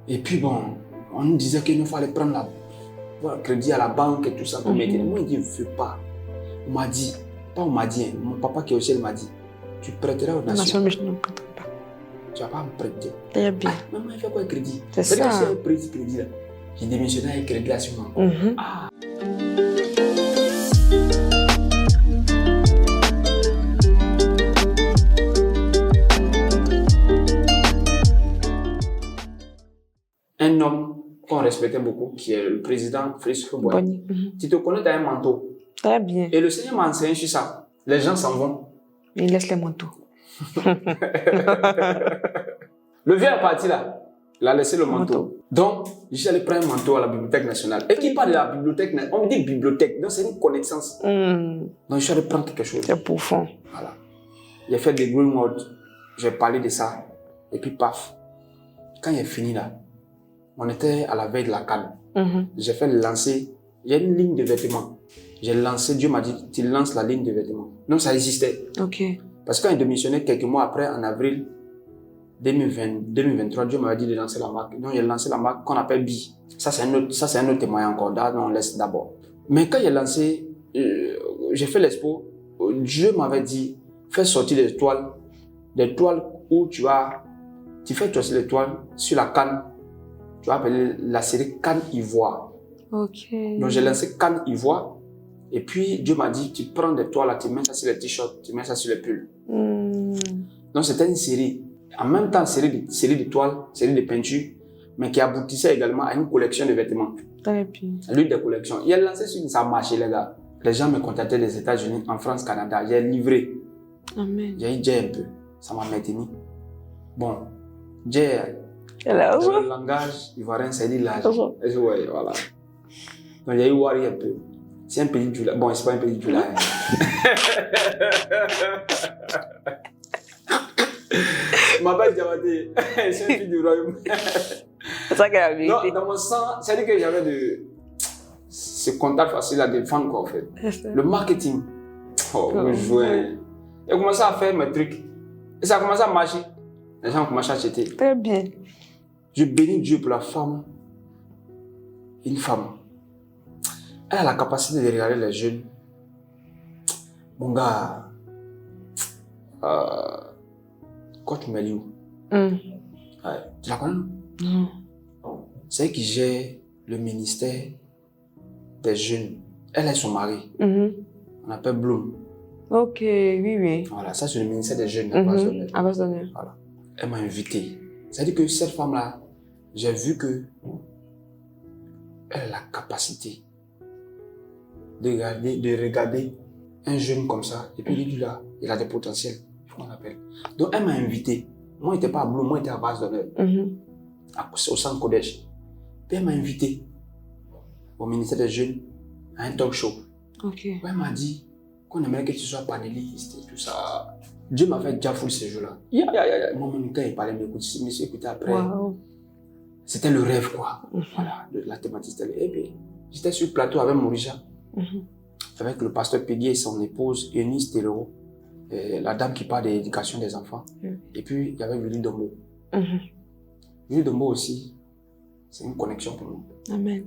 Et puis bon, on nous disait qu'il fallait prendre le crédit à la banque et tout ça. Moi, il dit, je ne veux pas. On m'a dit, mon papa qui est au ciel m'a dit, tu prêteras aux nations. Mais je ne prêterai pas. Tu ne vas pas me prêter. Très bien. Maman, il fait quoi le crédit? C'est ça. Si elle prête ce crédit là, j'ai démissionné avec le crédit là sur moi. Ah. Un homme qu'on respectait beaucoup, qui est le président Félix Houphouët. Tu te connais, tu as un manteau. Très bien. Et le Seigneur m'a enseigné sur ça. Les gens s'en vont. Il laisse les manteaux. Le vieux est parti là. Il a laissé le manteau. Donc, je suis allé prendre un manteau à la Bibliothèque nationale. Et qui parle de la bibliothèque, on me dit bibliothèque. Donc, c'est une connaissance. Donc, je suis allé prendre quelque chose. C'est profond. Voilà. J'ai fait des green modes. J'ai parlé de ça. Et puis, paf. Quand il est fini là, on était à la veille de la canne. J'ai fait le lancer. J'ai une ligne de vêtements. J'ai lancé, Dieu m'a dit, tu lances la ligne de vêtements. Donc, ça existait. Ok. Parce que quand il démissionnait quelques mois après, en avril 2023, Dieu m'avait dit de lancer la marque. Donc, j'ai lancé la marque qu'on appelle Bi. Ça, c'est un autre témoin encore. Là, on laisse d'abord. Mais quand j'ai lancé, j'ai fait l'expo, Dieu m'avait dit, fais sortir des toiles où tu fais sortir les toiles sur la canne. Tu vas appeler la série Canne Ivoire. Ok. Donc, j'ai lancé Canne Ivoire. Et puis, Dieu m'a dit, tu prends des toiles, tu mets ça sur les t-shirts, tu mets ça sur les pulls. Donc, c'était une série. En même temps, série de toiles, série de peintures, mais qui aboutissait également à une collection de vêtements. Très bien. L'une des collections. Il a lancé sur ça a marché, les gars. Les gens me contactaient des États-Unis, en France, Canada. J'ai livré. Amen. J'ai dit un peu. Ça m'a maintenu. Bon. J'ai le langage ivoirien, c'est dit l'âge. Ouais, voilà. Donc, j'ai eu Wari un peu. C'est un pays du lac. Bon, c'est pas un pays du lac. Je m'appelle Diabaté. C'est un pays du royaume. C'est ça qu'elle a vu. Dans mon sang, c'est-à-dire que j'avais ce contact facile à défendre, quoi, en fait. Le marketing. Oh, je jouais. J'ai commencé à faire mes trucs. Et ça a commencé à marcher. Les gens ont commencé à acheter. Très bien. Je bénis Dieu pour la femme. Une femme. Elle a la capacité de regarder les jeunes. Mon gars, Coach Meliou. Ouais. Tu la connais, non? C'est elle qui gère le ministère des jeunes. Elle est son mari. On appelle Bloom. Ok, oui. Voilà, ça c'est le ministère des jeunes. Ambassadeur. Voilà. Elle m'a invité. C'est-à-dire que cette femme-là, j'ai vu que elle a la capacité de regarder un jeune comme ça, et puis lui là, il a des potentiels, on appelle. Donc elle m'a invité. Moi, j'étais pas à Blue, moi, j'étais à base d'honneur, au centre collège. Puis elle m'a invité au ministère des Jeunes à un talk show. Ok. Elle m'a dit qu'on aimerait que tu sois panéliste et tout ça. Dieu m'a fait déjà fou ce jour-là. Moi-même, quand il parlait, monsieur écoutait après. Wow. C'était le rêve, quoi. Voilà, la thématique. Et puis, j'étais sur le plateau avec Mauricia. Avec le pasteur Peggy et son épouse Eunice Telero, la dame qui parle de l'éducation des enfants. Et puis il y avait Willy Dombo. Willy Dombo aussi, c'est une connexion pour moi. Amen.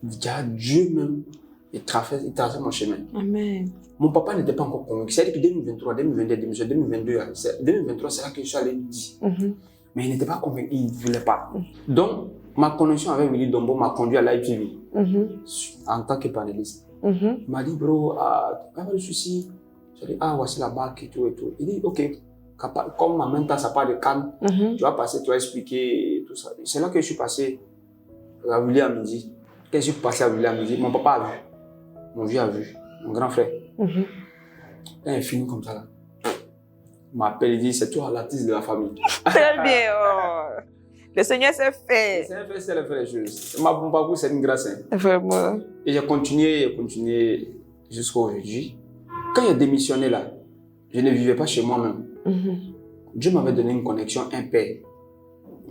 Dieu même, il traçait mon chemin. Amen. Mon papa n'était pas encore convaincu. C'est-à-dire que 2023, 2022, 2023, c'est là que je suis allé lui dire. Mais il n'était pas convaincu, il ne voulait pas. Donc, ma connexion avec Willy Dombo m'a conduit à l'ITV en tant que panéliste. Il m'a dit, bro, pas de soucis. J'ai dit, voici la barque et tout et tout. Il dit, ok, comme en même temps ça parle de Cannes, tu vas passer, tu vas expliquer tout ça. C'est là que je suis passé à William midi. Quand je suis passé à William midi, mon papa a vu, mon vieux a vu, mon grand frère. Quand il est fini comme ça, là, il m'appelle, il dit, c'est toi l'artiste de la famille. Très bien, oh. Le Seigneur s'est fait. Le Seigneur s'est fait les choses. Mon parcours, c'est une grâce. Vraiment. Et j'ai continué jusqu'à aujourd'hui. Quand j'ai démissionné là, je ne vivais pas chez moi-même. Dieu m'avait donné une connexion, un père,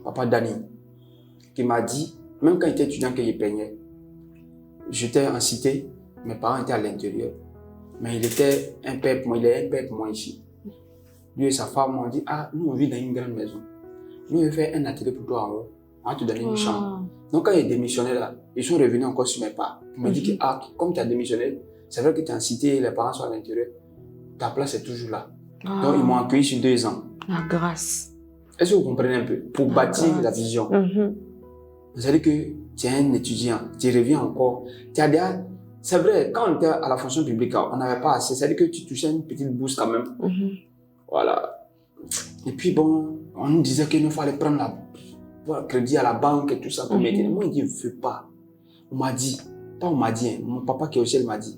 papa Dani, qui m'a dit, même quand il était étudiant que je peignais, j'étais en cité, mes parents étaient à l'intérieur, mais il était un père pour moi, il est un père pour moi ici. Lui et sa femme m'ont dit, nous on vit dans une grande maison. Nous on va faire un atelier pour toi en haut. On va te donner une chambre. Donc, quand il est démissionné là, ils sont revenus encore sur mes pas. Ils m'ont dit que, comme tu as démissionné, c'est vrai que tu es en cité, les parents sont à l'intérieur, ta place est toujours là. Donc, ils m'ont accueilli sur 2 ans. La grâce. Est-ce que vous comprenez un peu? Pour bâtir la vision. C'est-à-dire que tu es un étudiant, tu reviens encore. Tu as déjà... C'est vrai, quand on était à la fonction publique, on n'avait pas assez. C'est-à-dire que tu touchais une petite bourse quand même. Voilà. Et puis bon, on nous disait qu'il nous fallait prendre le crédit à la banque et tout ça pour m'aider. Moi, il dit, je ne veux pas. On m'a dit, pas on m'a dit, hein, mon papa qui est au ciel m'a dit,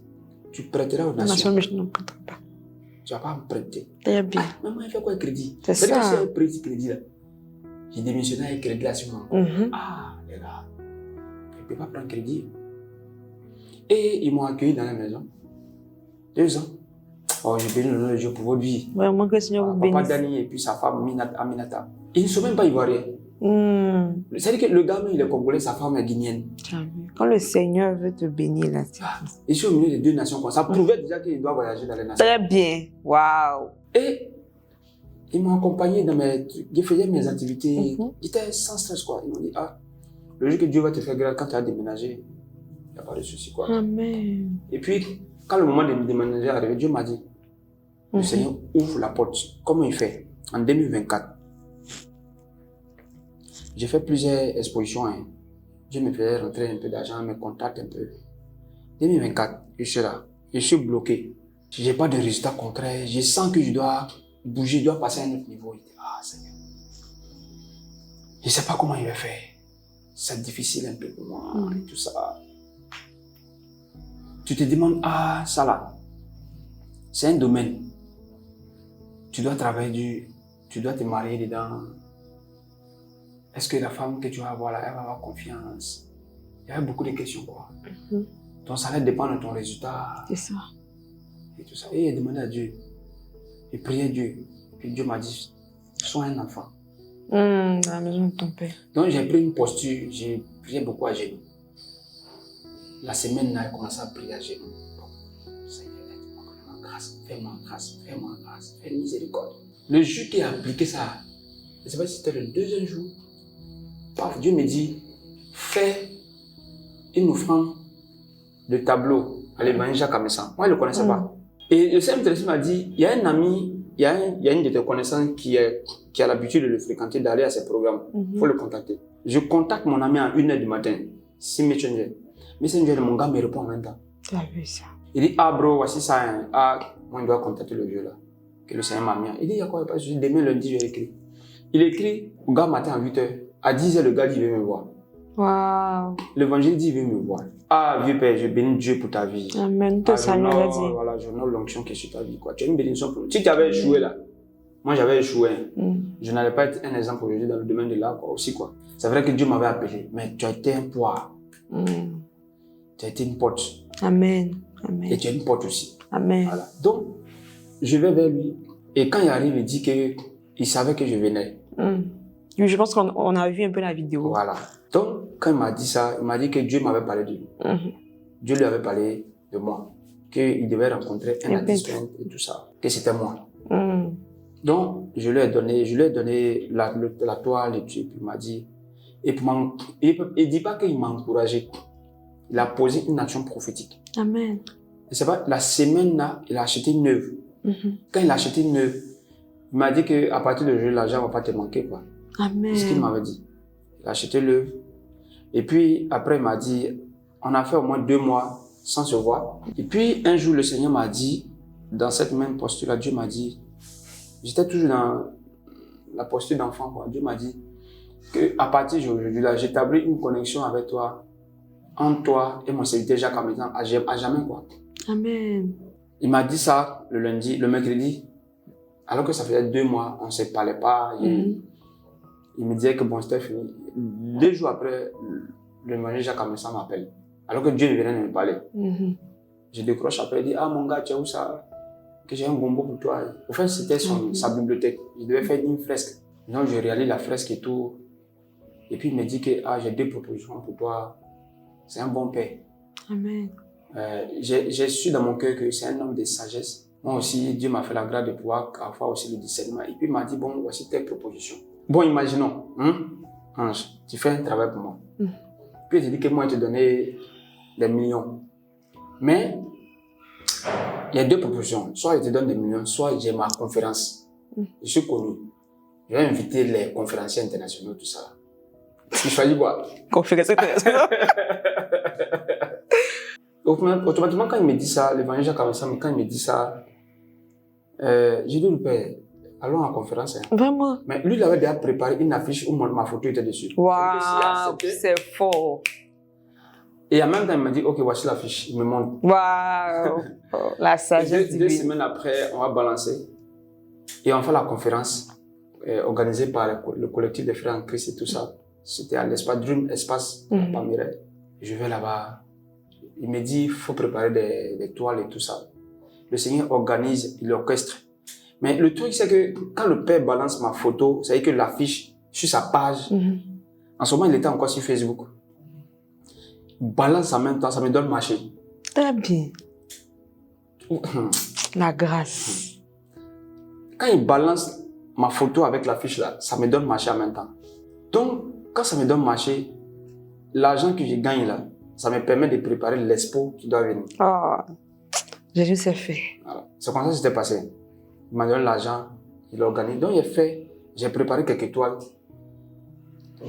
tu prêteras aux nations. Mais je ne prêterai pas. Tu ne vas pas me prêter. Très bien. Mais moi, il fait quoi le crédit? C'est ça. Que c'est un petit crédit là. J'ai démissionné avec crédit là sur mon compte. Ah, les gars, je ne peux pas prendre crédit. Et ils m'ont accueilli dans la maison. 2 ans. Oh, je bénis le nom de Dieu pour votre vie. Vraiment que le Seigneur vous bénisse. Papa Dani et puis sa femme Aminata. Ils ne sont même pas ivoiriens. C'est-à-dire que le gars, il est congolais, sa femme est guinéenne. Quand le Seigneur veut te bénir là, ils sont au milieu des 2 nations. Ça prouvait déjà qu'il doit voyager dans les nations. Très bien. Waouh. Et ils m'ont accompagné dans mes trucs. Je faisais mes activités. J'étais sans stress, quoi. Ils m'ont dit, le jour que Dieu va te faire grâce quand tu as déménagé, il n'y a pas de souci, quoi. Amen. Et puis, quand le moment de déménager est arrivé, Dieu m'a dit, le Seigneur ouvre la porte. Comment il fait? En 2024, j'ai fait plusieurs expositions. Dieu me faisait rentrer un peu d'argent, me contacte un peu. 2024, je suis là. Je suis bloqué. Je n'ai pas de résultats concrets. Je sens que je dois bouger, je dois passer à un autre niveau. Seigneur. Je ne sais pas comment il va faire. C'est difficile un peu pour moi et tout ça. Tu te demandes, ça là, c'est un domaine. Tu dois travailler dur, tu dois te marier dedans. Est-ce que la femme que tu vas avoir là, elle va avoir confiance? Il y a beaucoup de questions, quoi. Ton salaire dépend de ton résultat. C'est ça. Et tout ça. Et il a demandé à Dieu. Il priait Dieu. Puis Dieu m'a dit, sois un enfant. Dans la maison de ton père. Donc j'ai pris une posture, j'ai prié beaucoup à genoux. La semaine là, j'ai commencé à prier à genoux. Seigneur, fais-moi grâce, fais-moi grâce, fais-moi grâce, fais miséricorde. Le jour qui a appliqué ça, je ne sais pas si c'était le 2e jour, Dieu me dit, fais une offrande de tableau à l'évangile Jacques Amessa. Moi, je ne le connaissais pas. Et le Seigneur m'a dit, il y a un ami, il y a une de tes connaissances qui a l'habitude de le fréquenter, d'aller à ses programmes. Il faut le contacter. Je contacte mon ami à 1h du matin, si Messenger. Messenger, mon gars me répond en même temps. Tu as vu ça? Il dit, bro, voici ça. Moi, je dois contacter le vieux là, que le Seigneur m'a mis. Il dit, il y a quoi? Je dis, demain lundi, je vais écrire. Il écrit au gars matin à 8h. À 10h, le gars dit, il veut me voir. Waouh. L'évangile dit, il veut me voir. Vieux père, je bénis Dieu pour ta vie. Amen. Voilà, j'honore l'onction qui est sur ta vie, quoi. Tu as une bénédiction pour nous. Si tu avais échoué là, moi j'avais échoué. Je n'allais pas être un exemple aujourd'hui dans le domaine de l'art, quoi, aussi, quoi. C'est vrai que Dieu m'avait appelé, mais tu as été un poids. Tu as été une porte. Amen. Amen. Et tu as une porte aussi. Amen. Voilà. Donc, je vais vers lui. Et quand il arrive, il dit qu'il savait que je venais. Je pense qu'on a vu un peu la vidéo. Voilà. Donc, quand il m'a dit ça, il m'a dit que Dieu m'avait parlé de lui. Dieu lui avait parlé de moi. Qu'il devait rencontrer un artiste et tout ça. Que c'était moi. Donc, je lui ai donné la toile et puis il m'a dit. Et il dit pas qu'il m'a encouragé. Il a posé une action prophétique. Amen. Et c'est pas, la semaine là, il a acheté une œuvre. Quand il a acheté une œuvre, il m'a dit qu'à partir de aujourd'hui, l'argent ne va pas te manquer, quoi. Amen. C'est ce qu'il m'avait dit. Il a acheté l'œuvre. Et puis, après, il m'a dit, on a fait au moins 2 mois sans se voir. Et puis, un jour, le Seigneur m'a dit, dans cette même posture-là, Dieu m'a dit, j'étais toujours dans la posture d'enfant, quoi. Dieu m'a dit qu'à partir d'aujourd'hui, là, j'établis une connexion avec toi, entre toi et mon serviteur Jacques Amessa, à jamais, quoi. Amen. Il m'a dit ça le mercredi, alors que ça faisait 2 mois, on ne se parlait pas. Il me disait que bon, c'était fini. 2 jours après, le manager Jacques Amessa m'appelle, alors que Dieu venait de me parler. Je décroche après, il dit, mon gars, tu es où ça? Que j'ai un gombo pour toi. Au fait, c'était sa bibliothèque. Je devais faire une fresque. Donc, je réalise la fresque et tout. Et puis, il me dit que j'ai 2 propositions pour toi. C'est un bon père. Amen. J'ai su dans mon cœur que c'est un homme de sagesse. Moi aussi, Dieu m'a fait la grâce de pouvoir avoir aussi le discernement. Et puis, il m'a dit, bon, voici tes propositions. Bon, imaginons, Ange, tu fais un travail pour moi. Puis il te dit que moi, je te donnais des millions. Mais il y a deux propositions. Soit il te donne des millions, soit j'ai ma conférence. Je suis connu. Je vais inviter les conférenciers internationaux, tout ça. Tu choisis quoi? Conférence internationale. Automatiquement, quand il me dit ça, l'évangile Jacques Avincent, quand il me dit ça, j'ai dit au père, allons en conférence. Hein. Vraiment? Mais lui, il avait déjà préparé une affiche où ma photo était dessus. Waouh, c'est fort. Et en même temps, il m'a dit, ok, voici l'affiche. Il me montre. Waouh, la sagesse Deux semaines après, on va balancer. Et on fait la conférence organisée par le collectif des frères en Christ et tout ça. C'était à l'espace Dream Espace à Pamiret. Je vais là-bas. Il me dit, il faut préparer des toiles et tout ça. Le Seigneur organise l'orchestre. Mais le truc, c'est que quand le père balance ma photo, c'est-à-dire que l'affiche sur sa page, en ce moment, il était encore sur Facebook. Il balance en même temps, ça me donne marché. Très bien. La grâce. Quand il balance ma photo avec l'affiche là, ça me donne marché en même temps. Donc, quand ça me donne marché, l'argent que je gagne là, ça me permet de préparer l'expo qui doit venir. Oh, Jésus s'est fait. Voilà. C'est comme ça que c'était passé. Il m'a donné l'argent, il organise. Donc, j'ai préparé quelques toiles.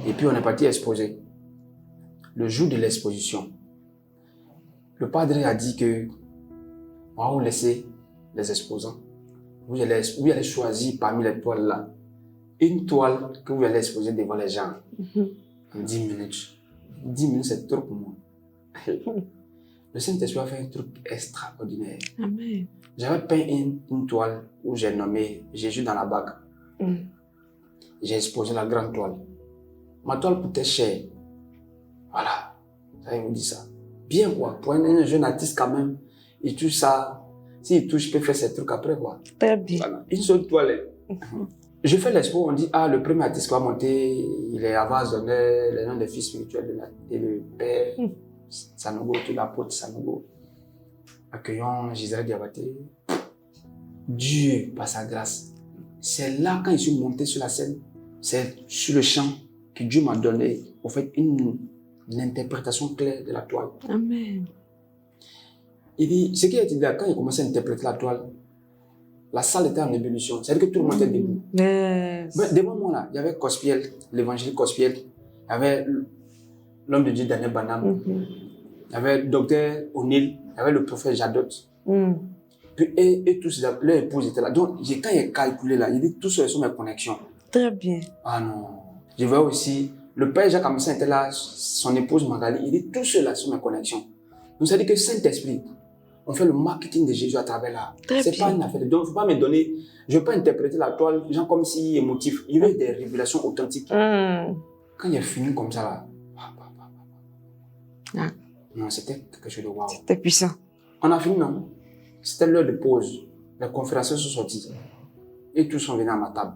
Et puis, on est parti exposer. Le jour de l'exposition, le padre a dit que on va vous laisser les exposants. Vous allez choisir parmi les toiles là une toile que vous allez exposer devant les gens en 10 minutes. 10 minutes, c'est trop pour moi. Le Saint-Esprit a fait un truc extraordinaire. Amen. J'avais peint une toile où j'ai nommé Jésus dans la bague. J'ai exposé la grande toile. Ma toile coûtait cher. Voilà. Ça, il me dit ça. Bien quoi. Pour un jeune artiste quand même, il touche ça. S'il touche, il peut faire ses trucs après quoi. Très bien. Voilà. Une seule toile. Je fais l'expo, on dit, le premier artiste qui va monter, il est avant donner les noms des fils spirituels et le père Sanogo, tout l'apôtre Sanogo. Accueillons Gisèle Diabaté. Dieu, par sa grâce. C'est là, quand je suis monté sur la scène, c'est sur le champ que Dieu m'a donné, en fait, une interprétation claire de la toile. Amen. Il dit, ce qui a été dit, quand il commençait à interpréter la toile, la salle était en ébullition. C'est-à-dire que tout le monde était debout. Yes. Mais devant moi, là, il y avait Cospiel, l'évangile Cospiel. Il y avait l'homme de Dieu Daniel Banham. Il y avait le docteur O'Neill. Il y avait le prophète Jadot. Puis, et tous leurs épouses étaient là. Donc, quand j'ai calculé là, il dit, tout ça sont mes connexions. Très bien. Ah non. Je vois aussi, le père Jacques Amussin était là, son épouse Magali. Il dit, tout cela sont mes connexions. Donc, ça dit que Saint-Esprit, on fait le marketing de Jésus à travers là. C'est pas une affaire de... Donc, il ne faut pas me donner... Je ne veux pas interpréter la toile, gens comme si émotif. Il y avait des révélations authentiques. Quand il a fini comme ça, là... Non, c'était quelque chose de waouh. C'était puissant. On a fini, non? C'était l'heure de pause. Les conférenciers sont sortis. Et tous sont venus à ma table.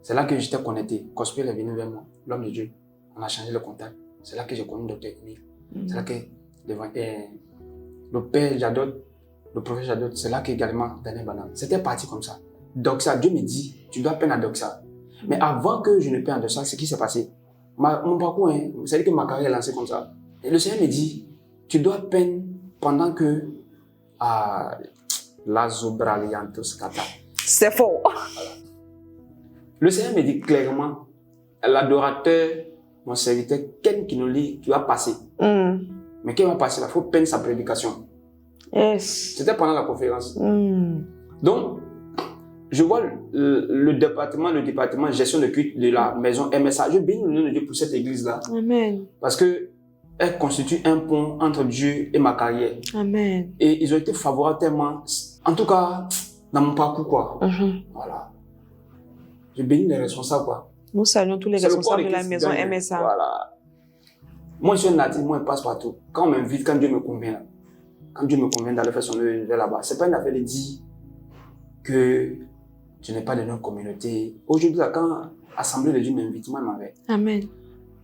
C'est là que j'étais connecté. Cospiel est venu vers moi, l'homme de Dieu. On a changé le contact. C'est là que j'ai connu le docteur Emile. C'est là que le père Jadot, le prophète Jadot, c'est là qu'également Daniel Banham. C'était parti comme ça. Doxa, Dieu me dit, tu dois peindre à Doxa. Mais avant que je ne peine à Doxa, ce qui s'est passé, mon parcours, c'est-à-dire que ma carrière est lancée comme ça. Et le Seigneur me dit, tu dois peindre pendant que l'Azobraliantos Kata. C'est faux. Voilà. Le Seigneur me dit clairement, l'adorateur, mon serviteur, Ken Kinoli, tu vas passer. Mais qui va passer là, il faut peindre sa prédication. Yes. C'était pendant la conférence. Donc, je vois le département gestion de culte de la maison MSA. Je bénis le nom de Dieu pour cette église-là. Amen. Parce que elle constitue un pont entre Dieu et ma carrière. Amen. Et ils ont été favorables tellement, en tout cas, dans mon parcours, quoi. Voilà. Je bénis les responsables, quoi. Nous saluons tous les responsables de la maison MSA. Voilà. Moi, je suis un natif, moi, je passe partout. Quand on m'invite, quand Dieu me convient, là, quand Dieu me convient d'aller faire son œuvre là-bas, c'est pas une affaire de dire que je n'ai pas de notre communauté. Aujourd'hui, là, quand l'Assemblée de Dieu m'invite, moi, je m'en vais. Amen.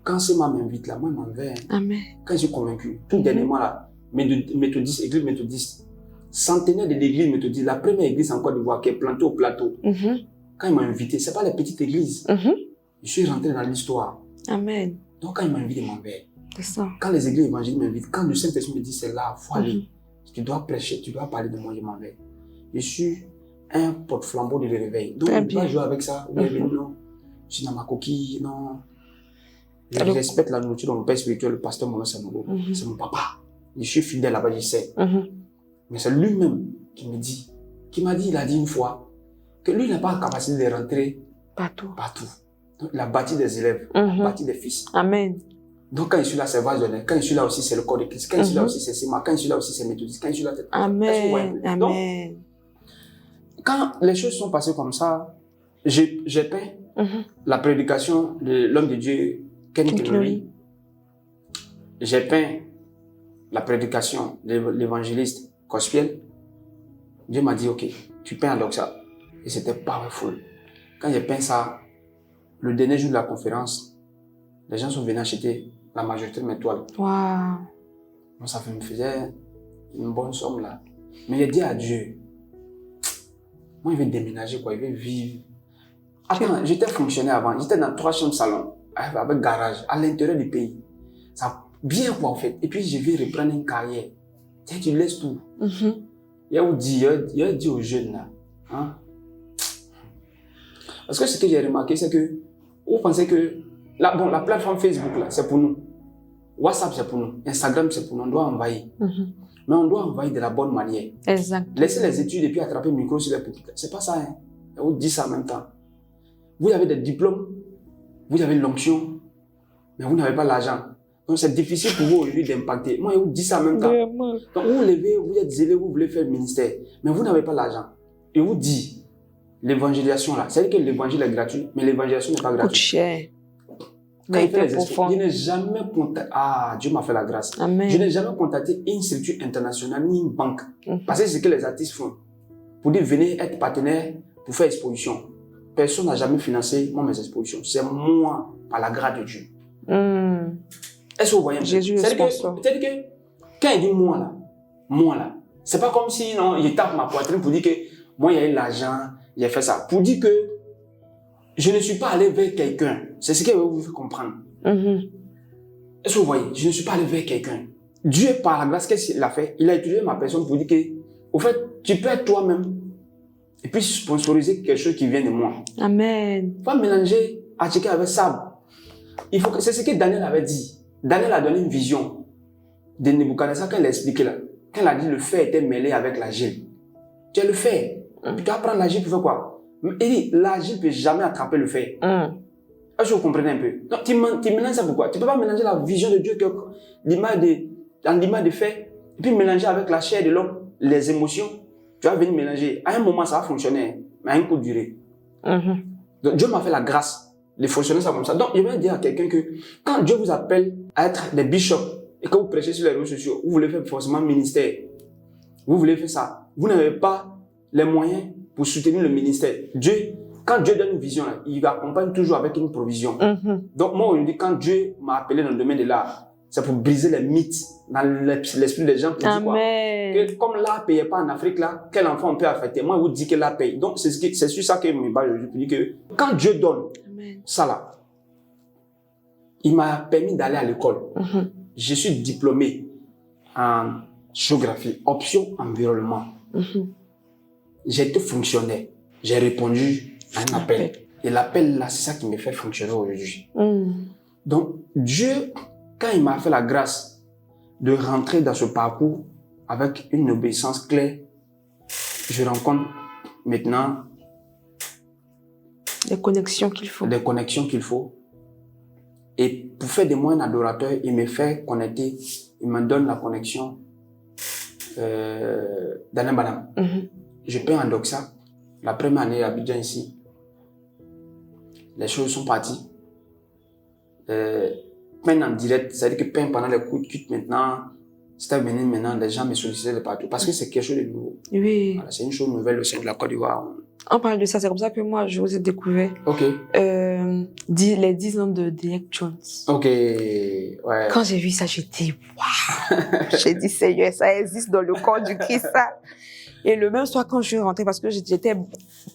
Quand Sema m'invite, là, moi, je m'en vais. Amen. Quand je suis convaincu, tout dernièrement, là, méthodiste, église méthodiste, centenaire de l'église méthodiste, la première église en Côte d'Ivoire qui est plantée au plateau. Quand ils m'ont invité, c'est pas les petites églises. Je suis rentré dans l'histoire. Amen. Donc, quand il m'invite, il m'envers. C'est ça. Quand les églises évangéliques m'invitent, quand le Saint-Esprit me dit c'est là, il faut aller. Tu dois prêcher, tu dois parler de moi, je m'en vais. Je suis un porte-flambeau de réveil. Donc, je ne peux pas jouer avec ça. Non, je suis dans ma coquille, non. Je respecte la nourriture de mon père spirituel, le pasteur Mono Sanogo. C'est mon papa. Je suis fidèle là-bas, je sais. Mais c'est lui-même qui me dit, qui m'a dit, il a dit une fois, que lui n'a pas la capacité de rentrer partout. Donc, il a bâti des élèves, il a bâti des fils. Amen. Donc, quand je suis là, c'est Vazonnet. Quand je suis là aussi, c'est le corps de Christ. Quand je suis là aussi, c'est Sema. Quand je suis là aussi, c'est Méthodiste. Quand je suis là, c'est... Amen. Amen. Donc, quand les choses sont passées comme ça, j'ai peint la prédication de l'homme de Dieu, Ken Kelouri. J'ai peint la prédication de l'évangéliste Kospiel. Dieu m'a dit, ok, tu peins alors ça. Et c'était powerful. Quand j'ai peint ça, le dernier jour de la conférence, les gens sont venus acheter la majorité de mes toiles. Wow. Donc ça me faisait une bonne somme là. Mais j'ai dit à Dieu, moi il veut déménager quoi, il veut vivre. Attends, j'étais fonctionnaire avant, j'étais dans 3 chambres salon, avec garage, à l'intérieur du pays. Ça bien quoi en fait. Et puis je vais reprendre une carrière. Tu laisses tout. Il y a dit aux jeunes là, hein? Parce que ce que j'ai remarqué, c'est que vous pensez que la plateforme Facebook, là, c'est pour nous. WhatsApp, c'est pour nous. Instagram, c'est pour nous. On doit envahir. Mais on doit envahir de la bonne manière. Exact. Laissez les études et puis attraper le micro sur les pupitres. C'est pas ça. Hein. On dit ça en même temps. Vous avez des diplômes, vous avez l'onction, mais vous n'avez pas l'argent. Donc c'est difficile pour vous aujourd'hui d'impacter. Moi, je vous dis ça en même temps. Donc vous levez, vous êtes zélé, vous voulez faire le ministère, mais vous n'avez pas l'argent. Et vous dit, l'évangélisation là, c'est-à-dire que l'évangile est gratuit, mais l'évangélisation n'est pas gratuite. Coûte cher. Quand il fait les esprits, je n'ai jamais contacté, Dieu m'a fait la grâce. Amen. Je n'ai jamais contacté une structure internationale ni une banque. Parce que c'est ce que les artistes font. Pour dire, venez être partenaire pour faire exposition. Personne n'a jamais financé moi mes expositions. C'est moi, par la grâce de Dieu. Est-ce que vous voyez? Jésus c'est-à-dire que, quand il dit moi là, c'est pas comme si, non, il tape ma poitrine pour dire que moi, il y a eu l'argent, j'ai fait ça. Pour dire que je ne suis pas allé vers quelqu'un. C'est ce que vous faire comprendre. Est-ce que vous voyez? Je ne suis pas allé vers quelqu'un. Dieu, par la grâce, qu'est-ce qu'il a fait? Il a utilisé ma personne pour dire que, au fait, tu peux être toi-même et puis sponsoriser quelque chose qui vient de moi. Amen. Pas mélanger Attika avec sable. C'est ce que Daniel avait dit. Daniel a donné une vision de Nebuchadnezzar quand il a expliqué là. Quand il a dit le fer était mêlé avec l'argile. Tu as le fer. Tu dois prendre l'argile pour faire quoi? Il dit, l'argile ne peut jamais attraper le fer. Est-ce que vous comprenez un peu? Donc, tu mélanges ça pourquoi? Tu ne peux pas mélanger la vision de Dieu, l'image de fer, et puis mélanger avec la chair de l'homme, les émotions. Tu vas venir mélanger. À un moment, ça va fonctionner, mais à un coup de durée. Donc, Dieu m'a fait la grâce de fonctionner ça comme ça. Donc, je vais dire à quelqu'un que quand Dieu vous appelle à être des bishops et que vous prêchez sur les réseaux sociaux, vous voulez faire forcément ministère, vous voulez faire ça, vous n'avez pas les moyens pour soutenir le ministère. Quand Dieu donne une vision, là, il accompagne toujours avec une provision. Donc, moi, aujourd'hui, quand Dieu m'a appelé dans le domaine de l'art, c'est pour briser les mythes dans l'esprit des gens. Pour dire quoi? Que comme l'art ne payait pas en Afrique, là, quel enfant on peut affecter? Moi, je vous dis que l'art paye. Donc, c'est sur ça que je me bats aujourd'hui pour dire que quand Dieu donne ça là, il m'a permis d'aller à l'école. Je suis diplômé en géographie, option environnement. J'ai été fonctionnaire. J'ai répondu à un appel. Et l'appel là, c'est ça qui me fait fonctionner aujourd'hui. Donc, Dieu, quand il m'a fait la grâce de rentrer dans ce parcours avec une obéissance claire, je rencontre maintenant les connexions qu'il faut. Des connexions qu'il faut. Et pour faire de moi un adorateur, il me fait connecter, il me donne la connexion d'Alain Banam. Je paye en Doxa. La première année à Abidjan ici, les choses sont parties. Peine en direct, c'est-à-dire que peine pendant les coups de cuite maintenant, c'est venu maintenant, les gens me sollicitaient de partout parce que c'est quelque chose de nouveau. Oui. Voilà, c'est une chose nouvelle au sein de la Côte d'Ivoire. On parle de ça, c'est comme ça que moi je vous ai découvert. Ok. Les 10 ans de Derek Jones. Ok, ouais. Quand j'ai vu ça, j'ai dit waouh! J'ai dit Seigneur, ça existe dans le corps du Christ, ça. Et le même soir, quand je suis rentrée, parce que j'étais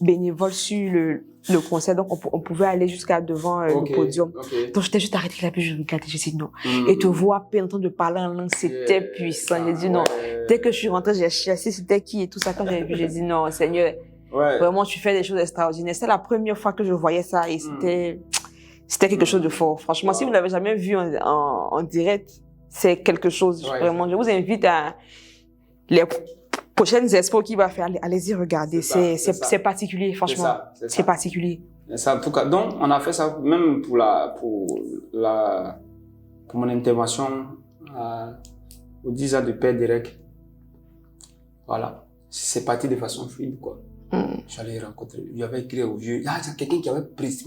bénévole sur le concert, donc on pouvait aller jusqu'à devant le podium. Donc, j'étais juste arrêtée là, puis je regardais, je dis non. Et te voir à peine en train de parler en langue, c'était puissant. J'ai dit non. Dès que je suis rentrée, j'ai cherché c'était qui et tout ça. Quand j'avais vu, j'ai dit non, Seigneur, vraiment, tu fais des choses extraordinaires. C'était la première fois que je voyais ça et c'était quelque chose de fort. Franchement, si vous ne l'avez jamais vu en direct, c'est quelque chose, vraiment. Je vous invite à les prochaines expos qu'il va faire, allez-y regarder. C'est particulier, franchement. C'est particulier. Ça, en tout cas, donc, on a fait ça même pour mon intervention aux 10 ans de Père Derek. Voilà. C'est parti de façon fluide, quoi. J'allais rencontrer, il avait écrit au vieux. Il y a quelqu'un qui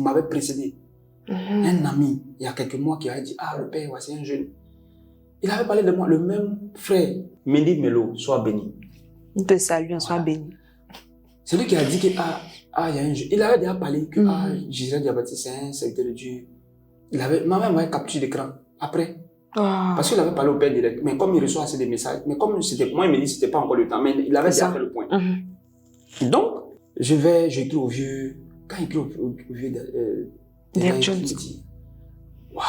m'avait précédé. Un ami, il y a quelques mois, qui a dit, ah, le père, c'est un jeune. Il avait parlé de moi, le même frère, Mendy Melo, soit béni. On te salue, soit béni. C'est lui qui a dit que, il y a un jeune. Il avait déjà parlé que, Gisèle Diabaté, c'est un serviteur de Dieu. Ma mère m'avait capturé l'écran. Après. Parce qu'il avait parlé au père direct. Mais comme il reçoit assez de messages, mais comme c'était, moi, il me dit que c'était pas encore le temps, mais il avait déjà fait le point. Donc, j'écris au vieux, quand il écrit au vieux, Derek Jones. Il dit, waouh.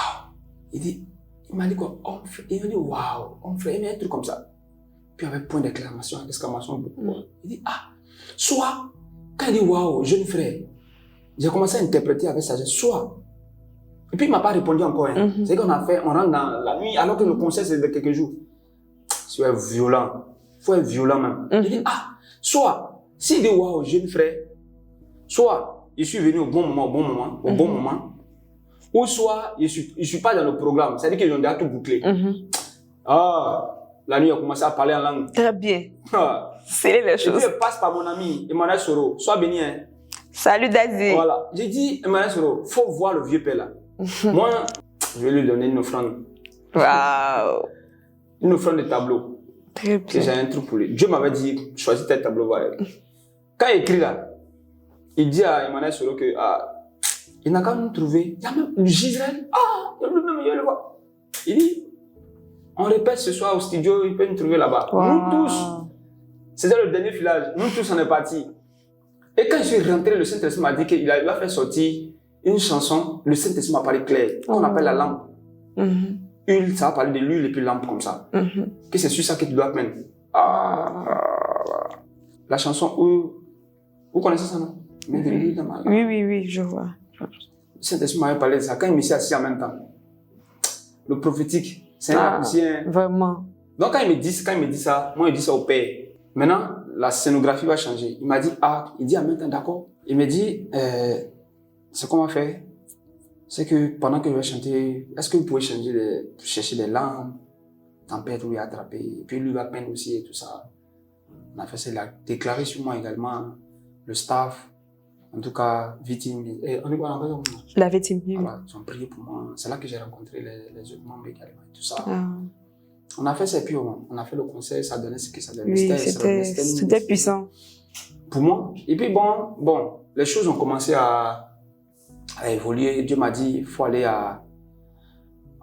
Il m'a dit quoi? Il m'a dit, waouh, on ferait un truc comme ça. Puis avec point d'exclamation, il dit, soit, quand il dit waouh, jeune frère, j'ai commencé à interpréter avec sagesse, soit. Et puis il m'a pas répondu encore. C'est qu'on a fait, on rentre dans la nuit, alors que le concert c'est de quelques jours. C'est violent. Faut être violent même. Il dit, soit, s'il dit waouh, jeune frère, soit, je suis venu au bon moment, ou soit, je suis pas dans le programme. C'est-à-dire qu'ils ont déjà tout bouclé. La nuit, on a commencé à parler en langue. Très bien. C'est les choses. Et puis, je passe par mon ami, Emmanuel Soro. Sois béni, hein. Salut, Daisy. Voilà. J'ai dit, Emmanuel Soro, faut voir le vieux père là. Moi, je vais lui donner une offrande. Waouh. Une offrande de tableau. Très bien. J'ai un truc pour lui. Dieu m'avait dit, choisis tel tableau. Voilà. Quand il écrit là, il dit à Emmanuel Soro que, il n'a qu'à nous trouver. Il y a même Gisèle. Il y a lui-même, il le voit. Il dit, on répète ce soir au studio, il peut nous trouver là-bas. Nous tous, c'était le dernier filage, nous tous on est partis. Et quand je suis rentré, le Saint-Esprit m'a dit qu'il va faire sortir une chanson, le Saint-Esprit m'a parlé clair, qu'on appelle la lampe. Huile, ça va parler de l'huile et puis lampe comme ça. Que c'est sur ça que tu dois mettre. La chanson, vous connaissez ça, non? Oui, je vois. Le Saint-Esprit m'avait parlé de ça quand il me s'est assis en même temps. Le prophétique. C'est un vraiment. Donc quand il me dit ça, moi je dis ça au père. Maintenant, la scénographie va changer. Il m'a dit, il dit en même temps, d'accord. Il me dit, ce qu'on va faire, c'est que pendant que je vais chanter, est-ce que vous pouvez chercher des lampes, tempête où il a attrapé, et puis lui va peindre aussi et tout ça. On a fait ça, il a déclaré sur moi également, le staff, en tout cas, victime. La victime. Voilà, ils ont prié pour moi. C'est là que j'ai rencontré les autres membres également et tout ça. On a fait ça et puis on a fait le concert, ça donnait ce que ça donnait. Oui, c'était puissant. Pour moi. Et puis bon, les choses ont commencé à évoluer. Dieu m'a dit, il faut aller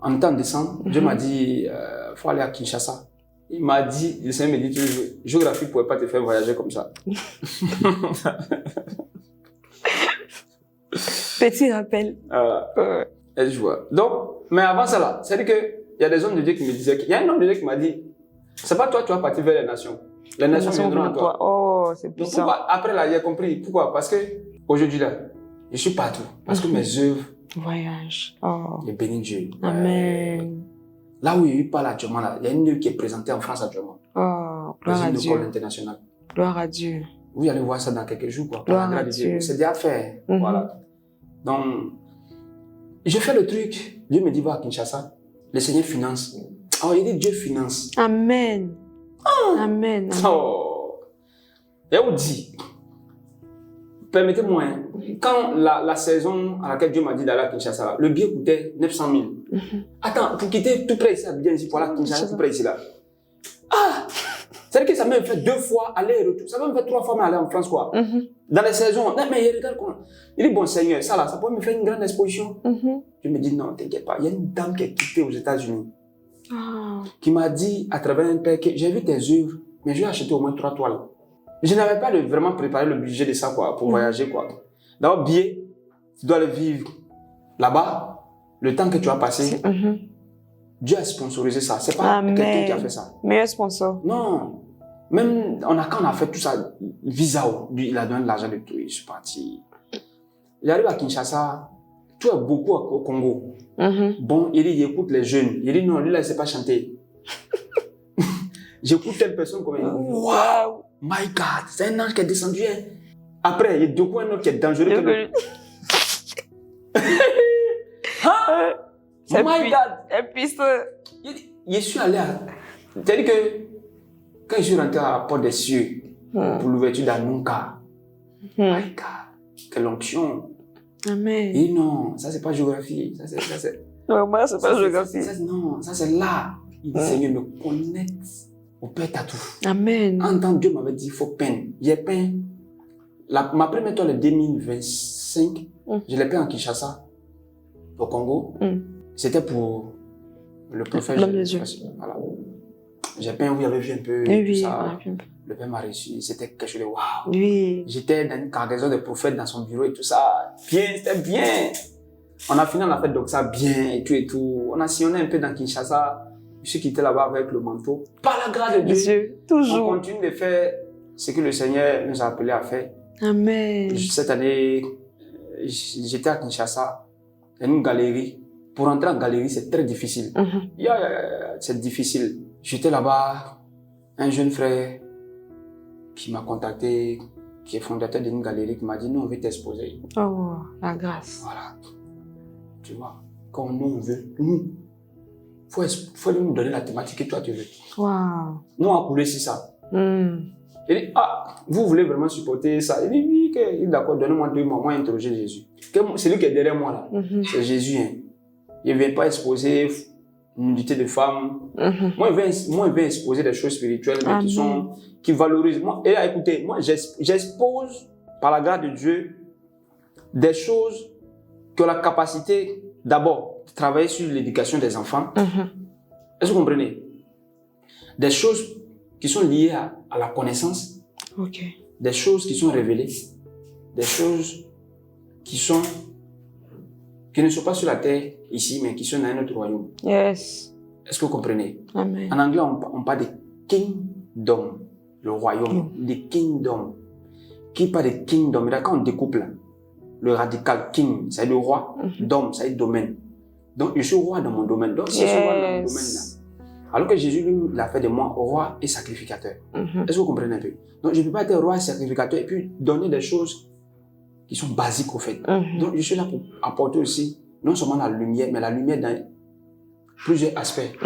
en temps décembre, Dieu m'a dit, il faut aller à Kinshasa. Il m'a dit, le Seigneur me dit, géographie ne pouvait pas te faire voyager comme ça. Petit rappel. Et je vois. Donc, mais avant ça là, c'est-à-dire qu'il y a des hommes de Dieu qui me disaient, il y a un homme de Dieu qui m'a dit, c'est pas toi, tu vas partir vers les nations. Les nations viendront à toi. Oh, c'est puissant. Donc, après là, j'ai compris. Pourquoi? Parce que aujourd'hui là, je suis partout. Parce que mes œuvres voyagent. Je bénis Dieu. Amen. Là où il parle actuellement, là, il y a une œuvre qui est présentée en France actuellement. Gloire à Dieu. International. Gloire à Dieu. Vous allez voir ça dans quelques jours, quoi. Gloire à Dieu. C'est déjà fait. Voilà. Donc, je fais le truc. Dieu me dit, va à Kinshasa. Le Seigneur finance. Il dit, Dieu finance. Amen. Amen. Et on dit, permettez-moi, quand la saison à laquelle Dieu m'a dit d'aller à Kinshasa, le billet coûtait 900 000. Attends, pour quitter tout près ici, bien ici, pour aller à Kinshasa, tout près ici, là. C'est-à-dire que ça m'a fait 2 fois aller et retour. Ça m'a fait 3 fois aller en France, quoi. Dans les saisons. Non, mais regarde comment. Il dit, bon Seigneur, ça pourrait me faire une grande exposition. Je me dis, non, t'inquiète pas. Il y a une dame qui est quittée aux États-Unis. Qui m'a dit, à travers un père, que j'ai vu tes œuvres, mais je vais acheter au moins 3 toiles. Je n'avais pas vraiment préparé le budget de ça, quoi, pour voyager, quoi. D'abord, billet, tu dois le vivre là-bas, le temps que tu as passé. Dieu a sponsorisé ça. C'est pas quelqu'un qui a fait ça. Meilleur sponsor. Non. Même quand on a fait tout ça, visa, lui, il a donné de l'argent de tout, je suis parti. J'arrive à Kinshasa, tout est beaucoup au Congo. Bon, il dit, il écoute les jeunes. Il dit, non, lui là, il ne sait pas chanter. J'écoute telle personne comme il dit, wow, my God, c'est un ange qui est descendu. Hein. Après, il y a deux coups, un autre qui est dangereux. C'est my God. Et puis Je suis allé à... C'est-à-dire que quand je suis rentré à la porte des cieux pour l'ouverture d'Anunka, my God, quelle onction. Amen. Et non, ça c'est pas géographie. Ça c'est... Non, moi, c'est pas géographie. Non, ça c'est là. Il dit, Seigneur, me connecte au Père Tatou. Amen. En tant que Dieu m'avait dit, il faut peindre. J'ai peint. Ma première étoile est 2025. Je l'ai peint en Kinshasa, au Congo. C'était pour le prophète. L'homme de Dieu. Voilà. J'ai peint, vous avez vu un peu oui, ça. Le Père m'a reçu. C'était quelque chose de waouh. Oui. J'étais dans une cargaison de prophètes dans son bureau et tout ça. Bien, c'était bien. On a fini, on a fait donc ça bien et tout. On a sillonné un peu dans Kinshasa. Je suis quitté là-bas avec le manteau. Par la grâce de Dieu, toujours. On continue de faire ce que le Seigneur nous a appelé à faire. Amen. Cette année, j'étais à Kinshasa, dans une galerie. Pour entrer en galerie, c'est très difficile. C'est difficile. J'étais là-bas, un jeune frère qui m'a contacté, qui est fondateur d'une galerie, qui m'a dit, nous, on veut t'exposer. Oh, la grâce. Voilà. Tu vois, quand nous, on veut, nous, faut nous donner la thématique que toi, tu veux. Wow. Nous, on a coulé sur ça. Il dit, vous voulez vraiment supporter ça? Il dit, oui, il dit, d'accord, donnez-moi 2 mois, moi, interroger Jésus. C'est lui qui est derrière moi, là. C'est Jésus, hein. Il ne vient pas exposer une nudité de femmes. Moi, il vient exposer des choses spirituelles, mais qui valorisent. Moi, et là, écoutez, moi, j'expose, par la grâce de Dieu, des choses qui ont la capacité, d'abord, de travailler sur l'éducation des enfants. Est-ce que vous comprenez? Des choses qui sont liées à la connaissance. Des choses qui sont révélées. Des choses qui ne sont pas sur la terre ici, mais qui sont dans un autre royaume. Yes. Est-ce que vous comprenez? Amen. En anglais, on parle de kingdom, le royaume, de kingdom. Qui parle de kingdom? Et quand on découpe là, le radical king, c'est le roi, dom, c'est le domaine. Donc, je suis roi dans mon domaine. Donc, si je suis roi dans mon domaine là, alors que Jésus, lui, l'a fait de moi roi et sacrificateur. Est-ce que vous comprenez un peu? Donc, je ne peux pas être roi et sacrificateur et puis donner des choses qui sont basiques au fait. Donc, je suis là pour apporter aussi, non seulement la lumière, mais la lumière dans plusieurs aspects.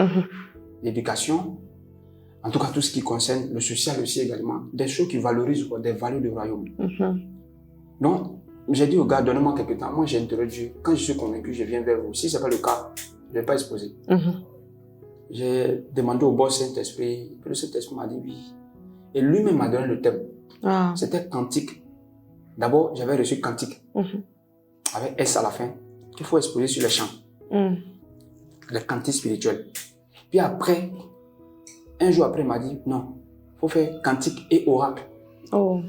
L'éducation, en tout cas tout ce qui concerne le social aussi également, des choses qui valorisent des valeurs du royaume. Donc, j'ai dit au gars, donnez-moi quelques temps. Moi, j'ai interrogé Dieu. Quand je suis convaincu, je viens vers vous. Si ce n'est pas le cas, je ne vais pas exposer. J'ai demandé au boss Saint-Esprit, le Saint-Esprit m'a dit oui. Et lui-même m'a donné le thème. C'était cantique. D'abord, j'avais reçu cantique, avec S à la fin, qu'il faut exposer sur les chants. Les cantiques spirituels. Puis après, un jour après, il m'a dit non, il faut faire cantique et oracle. Il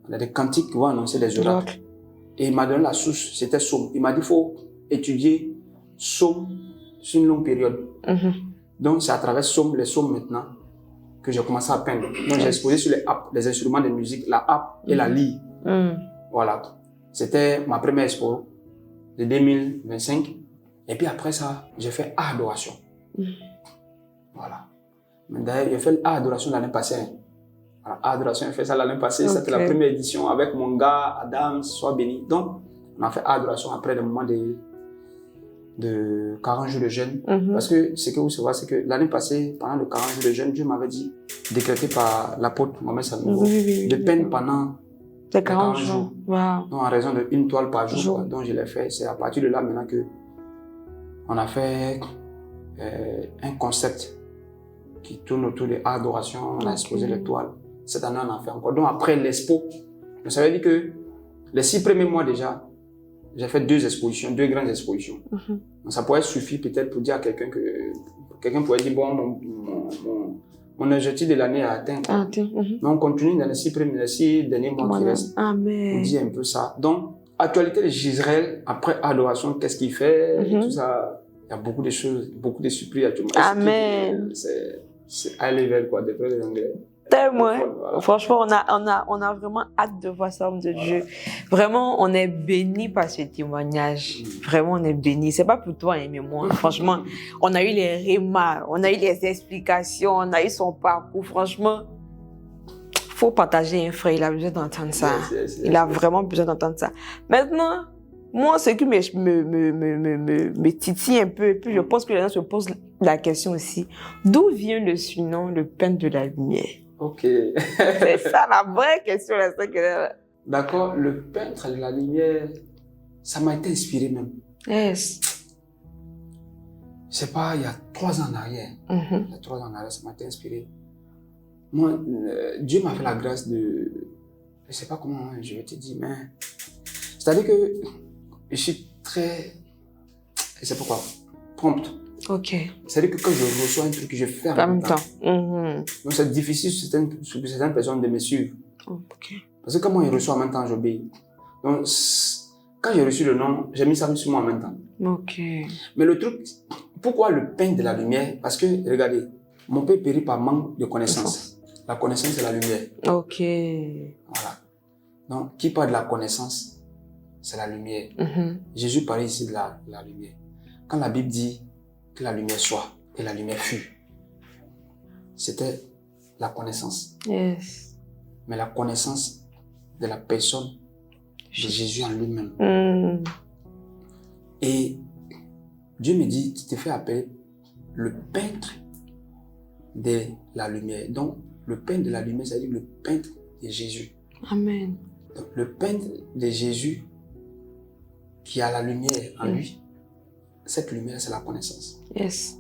y a des cantiques qui vont annoncer des oracles. Et il m'a donné la source, c'était Somme. Il m'a dit il faut étudier Somme sur une longue période. Donc, c'est à travers Somme, les Sommes maintenant, que j'ai commencé à peindre. Donc, j'ai exposé sur les apps, les instruments de musique, la app et la lyre. Voilà. C'était ma première expo de 2025. Et puis après ça, j'ai fait adoration. Voilà. D'ailleurs, j'ai fait adoration l'année passée. Voilà, adoration, j'ai fait ça l'année passée. C'était la première édition avec mon gars, Adam, soit béni. Donc, on a fait adoration après le moment de 40 jours de jeûne. Parce que ce que vous savez, c'est que l'année passée, pendant le 40 jours de jeûne, Dieu m'avait dit, décrété par l'apôtre Mohamed Sanogo, de peine pendant 40 jours. Donc, en raison d'une toile par jour. Donc, je l'ai fait. C'est à partir de là maintenant que on a fait un concept qui tourne autour de l'adoration. On a exposé les toiles. Cette année, on en fait encore. Donc, après l'expo, ça veut dire que les 6 premiers mois déjà, j'ai fait 2 expositions, 2 grandes expositions. Donc, ça pourrait suffire peut-être pour dire à quelqu'un que quelqu'un pourrait dire bon, mon objectif de l'année est atteint. Mais on continue dans les 6 derniers mois qui restent. Amen. On dit un peu ça. Donc, actualité d'Israël, après adoration, qu'est-ce qu'il fait, tout ça. Il y a beaucoup de choses, beaucoup de surprises actuellement. Amen. C'est high level, quoi, d'après les Anglais. Tellement. Voilà. Franchement, on a vraiment hâte de voir ça, homme de Dieu. Vraiment, on est bénis par ce témoignage. Vraiment, on est bénis. C'est pas pour toi, mais moi. Franchement, on a eu les remarques, on a eu les explications, on a eu son parcours. Franchement, faut partager un frère. Il a besoin d'entendre ça. Il a vraiment besoin d'entendre ça. Maintenant, moi, ce qui me titille un peu, et puis je pense que les gens se posent la question aussi, d'où vient le surnom, le peintre de la lumière? Ok. C'est ça la vraie question. D'accord, le peintre de la lumière, ça m'a été inspiré même. Yes. Je sais pas, il y a 3 ans en arrière. Il y a 3 ans en arrière, ça m'a été inspiré. Moi, Dieu m'a fait la grâce de... Je sais pas comment je vais te dire, mais... C'est-à-dire que je suis très... Je sais pas quoi. Prompt. Ok. C'est-à-dire que quand je reçois un truc, je fais en même temps. Donc c'est difficile pour certaines personnes de me suivre. Ok. Parce que quand moi je reçois en même temps, j'obéis. Donc quand j'ai reçu le nom, j'ai mis ça sur moi en même temps. Ok. Mais le truc, pourquoi le pain de la lumière? Parce que, regardez, mon père périt par manque de connaissance. La connaissance, c'est la lumière. Ok. Voilà. Donc, qui parle de la connaissance, c'est la lumière. Jésus parlait ici de la lumière. Quand la Bible dit que la lumière soit et la lumière fut, c'était la connaissance. Yes. Mais la connaissance de la personne de Jésus en lui-même. Et Dieu me dit, tu t'es fait appeler le peintre de la lumière. Donc, le peintre de la lumière, c'est-à-dire le peintre de Jésus. Amen. Donc, le peintre de Jésus qui a la lumière en lui, cette lumière, c'est la connaissance. Yes.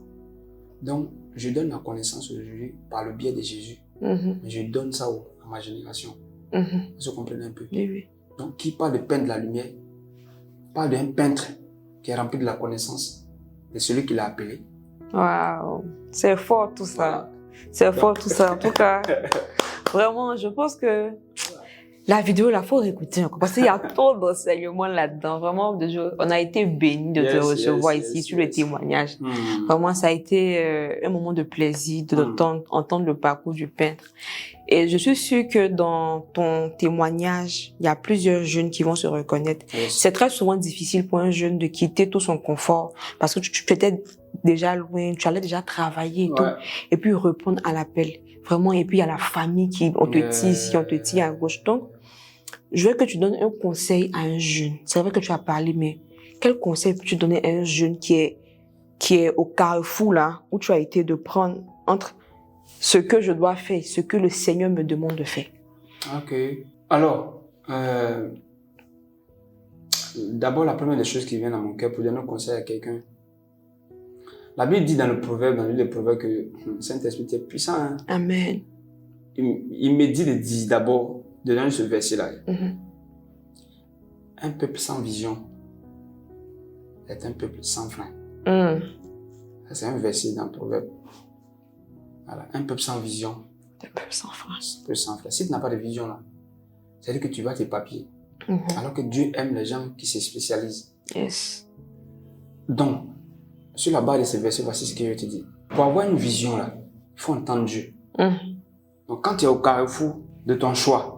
Donc, je donne ma connaissance aujourd'hui par le biais de Jésus. Mais je donne ça à ma génération. Vous comprenez un peu? Oui. Donc, qui parle de peintre de la lumière, parle d'un peintre qui est rempli de la connaissance de celui qui l'a appelé. Waouh, c'est fort tout ça. Voilà. C'est fort tout ça. En tout cas, vraiment, je pense que la vidéo, il faut réécouter encore parce qu'il y a trop d'enseignements là-dedans. Vraiment, on a été bénis de te recevoir ici sur le témoignage. Vraiment, ça a été un moment de plaisir d'entendre le parcours du peintre. Et je suis sûre que dans ton témoignage, il y a plusieurs jeunes qui vont se reconnaître. C'est très souvent difficile pour un jeune de quitter tout son confort parce que tu étais déjà loin, tu allais déjà travailler et tout. Et puis répondre à l'appel. Vraiment, et puis il y a la famille on te tire ici, on te tire à gauche. Donc, je veux que tu donnes un conseil à un jeune. C'est vrai que tu as parlé, mais quel conseil peux-tu donner à un jeune qui est au carrefour là, où tu as été de prendre entre ce que je dois faire, ce que le Seigneur me demande de faire? Ok. Alors, d'abord, la première des choses qui vient à mon cœur pour donner un conseil à quelqu'un, la Bible dit dans le livre des Proverbes que le Saint-Esprit est puissant. Hein? Amen. Il me dit d'abord, de donner ce verset-là. Un peuple sans vision est un peuple sans frein. C'est un verset dans le Proverbe. Voilà. Un peuple sans vision. Un peuple sans frein. Un peuple sans frein. Si tu n'as pas de vision là, c'est-à-dire que tu vas t'éparpiller. Alors que Dieu aime les gens qui se spécialisent. Yes. Donc, sur la base de ce verset, voici ce que je te dis. Pour avoir une vision là, il faut entendre Dieu. Donc, quand tu es au carrefour de ton choix,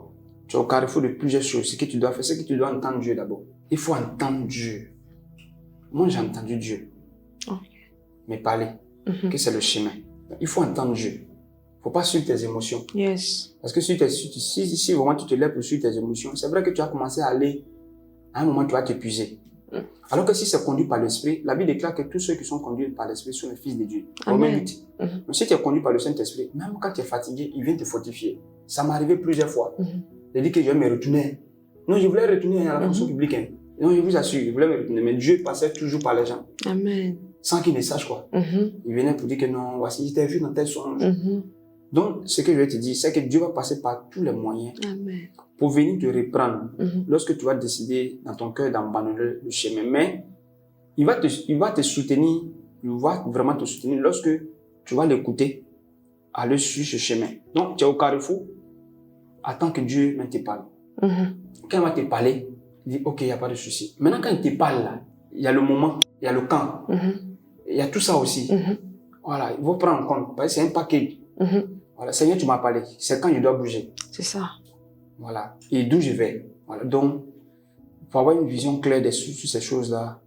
tu es au carrefour de plusieurs choses, ce que tu dois faire, c'est que tu dois entendre Dieu d'abord. Il faut entendre Dieu. Moi, j'ai entendu Dieu. Mais parler, que c'est le chemin. Donc, il faut entendre Dieu. Il ne faut pas suivre tes émotions. Yes. Parce que si vraiment tu te lèves pour suivre tes émotions, c'est vrai que tu vas commencer à aller, à un moment tu vas t'épuiser. Alors que si c'est conduit par l'Esprit, la Bible déclare que tous ceux qui sont conduits par l'Esprit sont les fils de Dieu. Romains 8. Donc si tu es conduit par le Saint-Esprit, même quand tu es fatigué, il vient te fortifier. Ça m'est arrivé plusieurs fois. J'ai dit que je vais me retourner. Non, je voulais retourner à la fonction publique. Hein. Non, je vous assure, je voulais me retourner. Mais Dieu passait toujours par les gens. Amen. Sans qu'ils ne sachent quoi. Il venait pour dire que non, voici, je t'ai vu dans tel songe. Donc, ce que je vais te dire, c'est que Dieu va passer par tous les moyens pour venir te reprendre lorsque tu vas décider dans ton cœur d'abandonner le chemin. Mais il va te soutenir, il va vraiment te soutenir lorsque tu vas l'écouter aller sur ce chemin. Donc, tu es au carrefour, attends que Dieu te parle. Quand il va te parler, il dit, ok, il n'y a pas de souci. Maintenant, quand il te parle, là, il y a le moment, il y a le camp, il y a tout ça aussi. Voilà, il faut prendre en compte, parce que c'est un paquet. Voilà, Seigneur, tu m'as parlé, c'est quand je dois bouger. C'est ça. Voilà, et d'où je vais. Voilà, donc, il faut avoir une vision claire sur ces choses-là.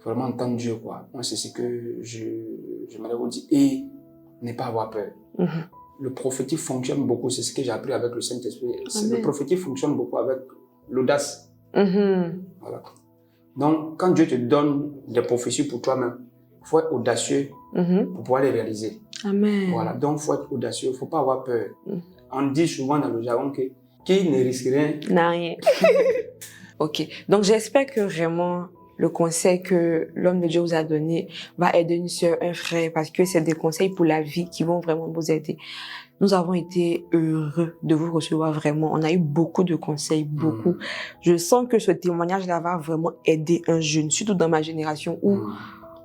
Vraiment entendre Dieu, quoi. Moi, c'est ce que je m'allais vous dire. Et ne pas avoir peur. Le prophétique fonctionne beaucoup, c'est ce que j'ai appris avec le Saint-Esprit. Le prophétique fonctionne beaucoup avec l'audace. Voilà. Donc, quand Dieu te donne des prophéties pour toi-même, il faut être audacieux pour pouvoir les réaliser. Amen. Voilà, donc il faut être audacieux, il ne faut pas avoir peur. On dit souvent dans le jargon que qui ne risque rien n'a rien. Ok, donc j'espère que vraiment le conseil que l'homme de Dieu vous a donné va aider une soeur, un frère, parce que c'est des conseils pour la vie qui vont vraiment vous aider. Nous avons été heureux de vous recevoir vraiment. On a eu beaucoup de conseils, beaucoup. Je sens que ce témoignage-là va vraiment aider un jeune, surtout dans ma génération où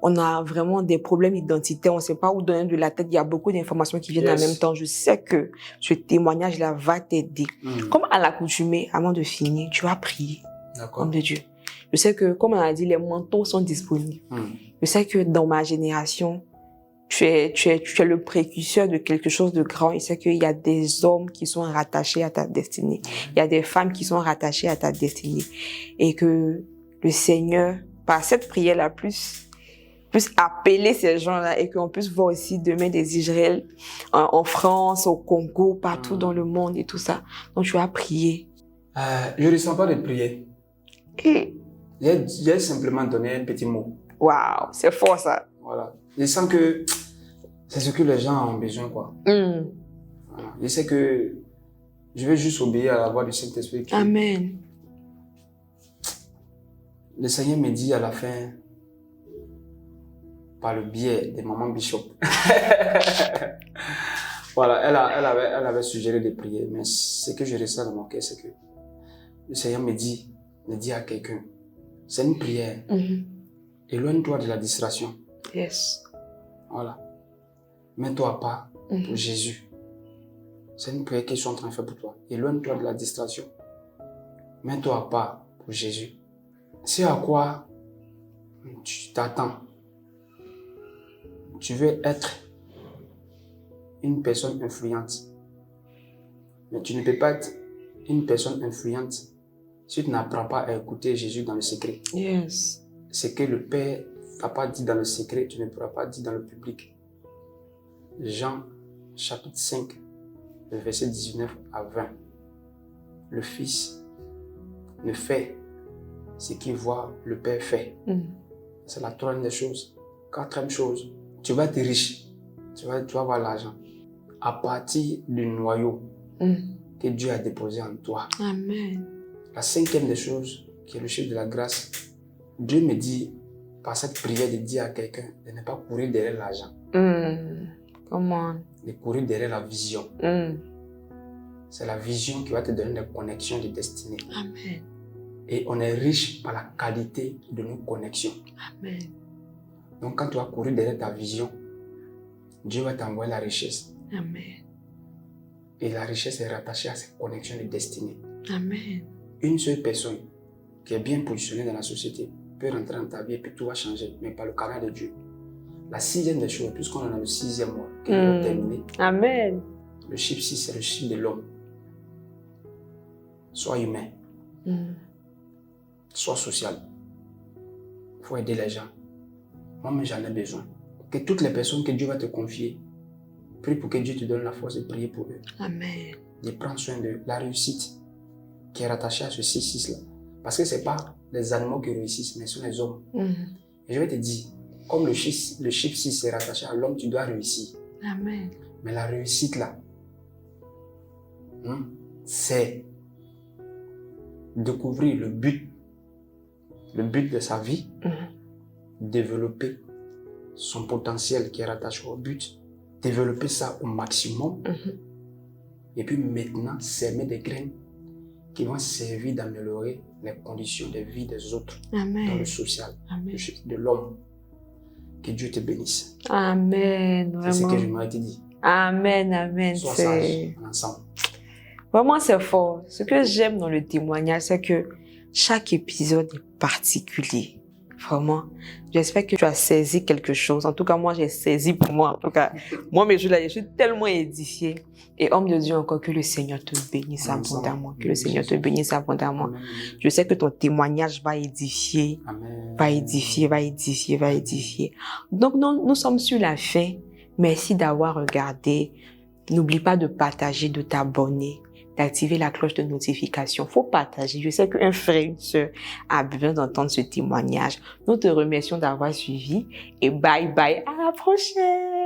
on a vraiment des problèmes identitaires. On ne sait pas où donner de la tête. Il y a beaucoup d'informations qui viennent en même temps. Je sais que ce témoignage-là va t'aider. Comme à l'accoutumée, avant de finir, tu vas prier. Comme de Dieu. Je sais que, comme on a dit, les mentors sont disponibles. Je sais que dans ma génération, tu es le précurseur de quelque chose de grand. Je sais qu'il y a des hommes qui sont rattachés à ta destinée. Il y a des femmes qui sont rattachées à ta destinée. Et que le Seigneur, par cette prière-là, puisse appeler ces gens-là et qu'on puisse voir aussi demain des Israël en France, au Congo, partout dans le monde et tout ça. Donc, tu vas prier. Je ne ressens pas de prier. J'ai simplement donné un petit mot. Waouh, c'est fort ça. Voilà. Je sens que c'est ce que les gens ont besoin, quoi. Voilà. Je sais que je vais juste obéir à la voix du Saint-Esprit. Amen. Le Seigneur me dit à la fin, par le biais de Maman Bishop. Voilà, elle avait suggéré de prier, mais ce que je ressens dans mon cœur, c'est que le Seigneur me dit à quelqu'un, c'est une prière. Éloigne-toi de la distraction. Yes. Voilà. Mets-toi à part pour Jésus. C'est une prière que je suis en train de faire pour toi. Éloigne-toi de la distraction. Mets-toi à part pour Jésus. C'est à quoi tu t'attends. Tu veux être une personne influente. Mais tu ne peux pas être une personne influente si tu n'apprends pas à écouter Jésus dans le secret. Yes. Ce que le Père t'a pas dit dans le secret, tu ne pourras pas dire dans le public. Jean, chapitre 5, le verset 19 à 20. Le Fils ne fait ce qu'il voit le Père faire. C'est la troisième des choses. Quatrième chose, tu vas être riche. Tu vas avoir l'argent. À partir du noyau que Dieu a déposé en toi. Amen. La cinquième des choses, qui est le chiffre de la grâce, Dieu me dit, par cette prière, de dire à quelqu'un de ne pas courir derrière l'argent. Comment? De courir derrière la vision. C'est la vision qui va te donner des connexions de destinée. Amen. Et on est riche par la qualité de nos connexions. Amen. Donc quand tu vas courir derrière ta vision, Dieu va t'envoyer la richesse. Amen. Et la richesse est rattachée à ces connexions de destinée. Amen. Une seule personne qui est bien positionnée dans la société peut rentrer dans ta vie et puis tout va changer, mais par le canal de Dieu. La sixième des choses, puisqu'on est dans le 6e mois, qui va terminer. Amen. Le chiffre 6, c'est le chiffre de l'homme. Sois humain. Sois social. Il faut aider les gens. Moi-même, j'en ai besoin. Que toutes les personnes que Dieu va te confier, prie pour que Dieu te donne la force de prier pour eux. Amen. De prendre soin de la réussite qui est rattachée à ce 6-6-là. Parce que ce n'est pas les animaux qui réussissent, mais ce sont les hommes. Et je vais te dire, comme le chiffre 6 est rattaché à l'homme, tu dois réussir. Amen. Mais la réussite là, c'est découvrir le but de sa vie, développer son potentiel qui est rattaché au but, développer ça au maximum, et puis maintenant s'aimer des graines qui vont servir d'améliorer les conditions de vie des autres. Amen. Dans le social, Amen. de l'homme. Que Dieu te bénisse. Amen. C'est ce que je m'aurais dit. Amen, amen. Sois sage ensemble. Vraiment, c'est fort. Ce que j'aime dans le témoignage, c'est que chaque épisode est particulier. Vraiment. J'espère que tu as saisi quelque chose. En tout cas, moi, j'ai saisi pour moi. En tout cas, moi, mes jours là, je suis tellement édifiée. Et homme de Dieu, encore que le Seigneur te bénisse abondamment. Que le Seigneur te bénisse abondamment. Je sais que ton témoignage va édifier. Va édifier, va édifier, va édifier. Donc, nous sommes sur la fin. Merci d'avoir regardé. N'oublie pas de partager, de t'abonner, d'activer la cloche de notification. Faut partager. Je sais qu'un frère, une sœur a besoin d'entendre ce témoignage. Nous te remercions d'avoir suivi et bye bye. À la prochaine.